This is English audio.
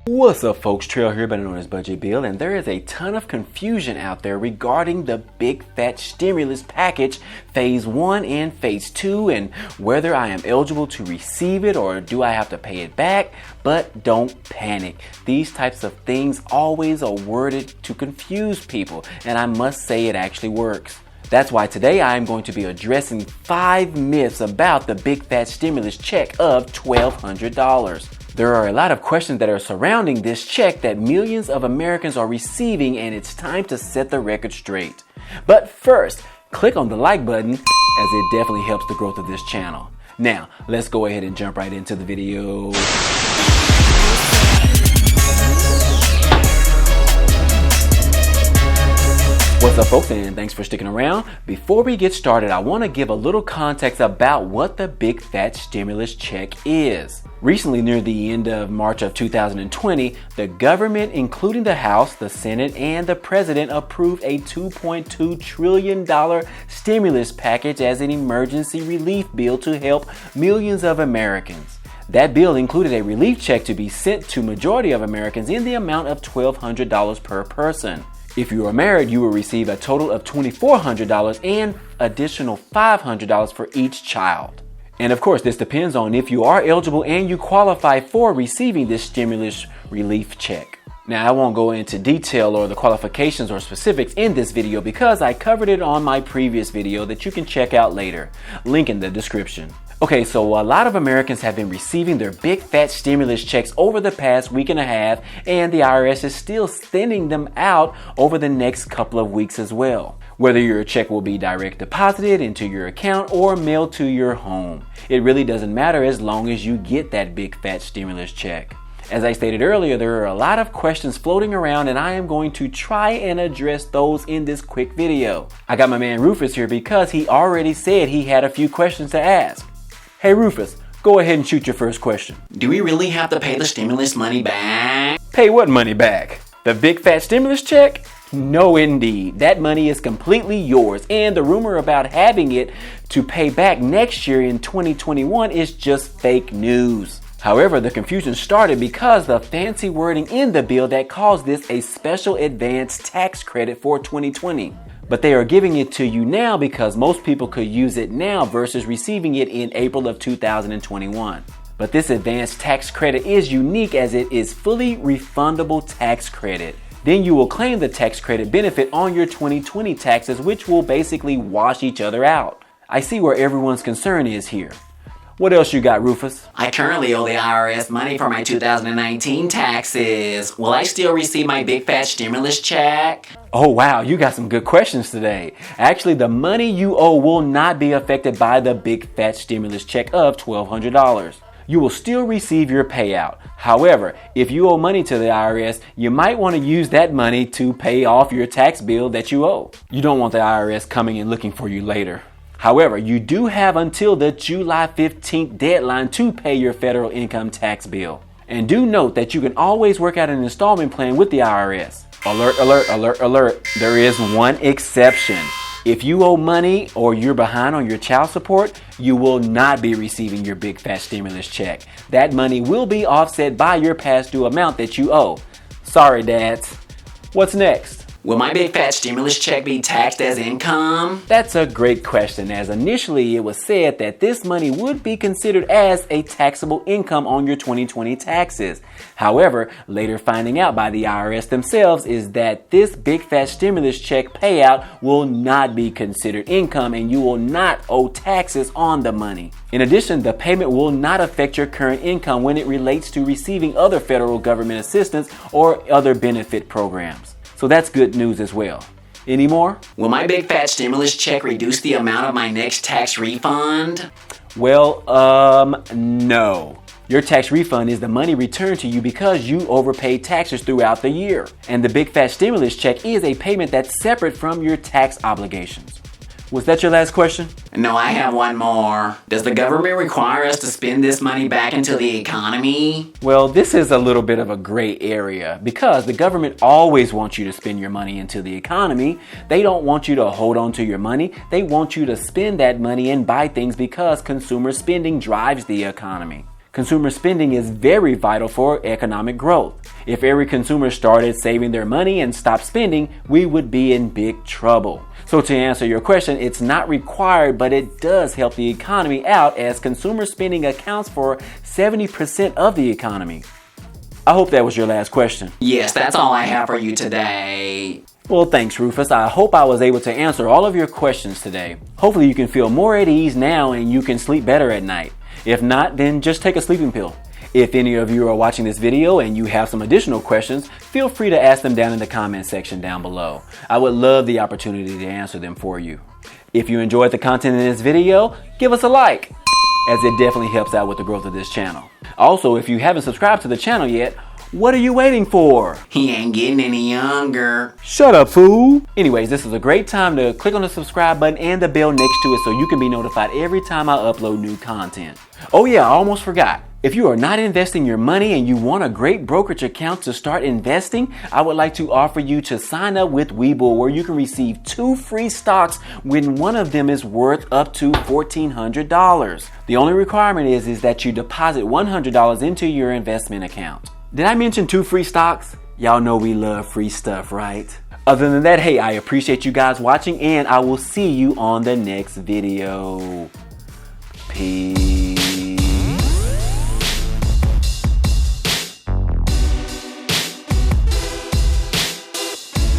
What's up folks, Trail here, better known as Budget Bill, and there is a ton of confusion out there regarding the big fat stimulus package phase 1 and phase 2 and whether I am eligible to receive it or do I have to pay it back. But don't panic. These types of things always are worded to confuse people, and I must say it actually works. That's why today I am going to be addressing 5 myths about the big fat stimulus check of $1,200. There are a lot of questions that are surrounding this check that millions of Americans are receiving, and it's time to set the record straight. But first, click on the like button as it definitely helps the growth of this channel. Now, let's go ahead and jump right into the video. What's up folks, and thanks for sticking around. Before we get started, I want to give a little context about what the big fat stimulus check is. Recently, near the end of March of 2020, the government, including the House, the Senate, and the President, approved a $2.2 trillion stimulus package as an emergency relief bill to help millions of Americans. That bill included a relief check to be sent to majority of Americans in the amount of $1,200 per person. If you are married, you will receive a total of $2,400 and additional $500 for each child. And of course, this depends on if you are eligible and you qualify for receiving this stimulus relief check. Now, I won't go into detail or the qualifications or specifics in this video because I covered it on my previous video that you can check out later. Link in the description. Okay, so a lot of Americans have been receiving their big fat stimulus checks over the past week and a half, and the IRS is still sending them out over the next couple of weeks as well. Whether your check will be direct deposited into your account or mailed to your home, it really doesn't matter as long as you get that big fat stimulus check. As I stated earlier, there are a lot of questions floating around, and I am going to try and address those in this quick video. I got my man Rufus here because he already said he had a few questions to ask. Hey Rufus, go ahead and shoot your first question. Do we really have to pay the stimulus money back? Pay what money back? The big fat stimulus check? No indeed. That money is completely yours, and the rumor about having it to pay back next year in 2021 is just fake news. However, the confusion started because the fancy wording in the bill that calls this a special advance tax credit for 2020. But they are giving it to you now because most people could use it now versus receiving it in April of 2021. But this advanced tax credit is unique as it is fully refundable tax credit. Then you will claim the tax credit benefit on your 2020 taxes, which will basically wash each other out. I see where everyone's concern is here. What else you got, Rufus? I currently owe the IRS money for my 2019 taxes. Will I still receive my big fat stimulus check? Oh wow, you got some good questions today. Actually, the money you owe will not be affected by the big fat stimulus check of $1,200. You will still receive your payout. However, if you owe money to the IRS, you might want to use that money to pay off your tax bill that you owe. You don't want the IRS coming and looking for you later. However, you do have until the July 15th deadline to pay your federal income tax bill. And do note that you can always work out an installment plan with the IRS. Alert, alert, alert, alert. There is one exception. If you owe money or you're behind on your child support, you will not be receiving your big fat stimulus check. That money will be offset by your past due amount that you owe. Sorry, dads. What's next? Will my big fat stimulus check be taxed as income? That's a great question, as initially it was said that this money would be considered as a taxable income on your 2020 taxes. However, later finding out by the IRS themselves is that this big fat stimulus check payout will not be considered income and you will not owe taxes on the money. In addition, the payment will not affect your current income when it relates to receiving other federal government assistance or other benefit programs. So that's good news as well. Any more? Will my big fat stimulus check reduce the amount of my next tax refund? Well, no. Your tax refund is the money returned to you because you overpaid taxes throughout the year. And the big fat stimulus check is a payment that's separate from your tax obligations. Was that your last question? No, I have one more. Does the government require us to spend this money back into the economy? Well, this is a little bit of a gray area because the government always wants you to spend your money into the economy. They don't want you to hold on to your money. They want you to spend that money and buy things because consumer spending drives the economy. Consumer spending is very vital for economic growth. If every consumer started saving their money and stopped spending, we would be in big trouble. So to answer your question, it's not required, but it does help the economy out as consumer spending accounts for 70% of the economy. I hope that was your last question. Yes, that's all I have for you today. Well, thanks, Rufus. I hope I was able to answer all of your questions today. Hopefully you can feel more at ease now and you can sleep better at night. If not, then just take a sleeping pill. If any of you are watching this video and you have some additional questions, feel free to ask them down in the comment section down below. I would love the opportunity to answer them for you. If you enjoyed the content in this video, give us a like, as it definitely helps out with the growth of this channel. Also, if you haven't subscribed to the channel yet, what are you waiting for? He ain't getting any younger. Shut up, fool! Anyways, this is a great time to click on the subscribe button and the bell next to it so you can be notified every time I upload new content. Oh yeah, I almost forgot. If you are not investing your money and you want a great brokerage account to start investing, I would like to offer you to sign up with Webull, where you can receive 2 free stocks when one of them is worth up to $1,400. The only requirement is that you deposit $100 into your investment account. Did I mention 2 free stocks? Y'all know we love free stuff, right? Other than that, hey, I appreciate you guys watching and I will see you on the next video. Peace.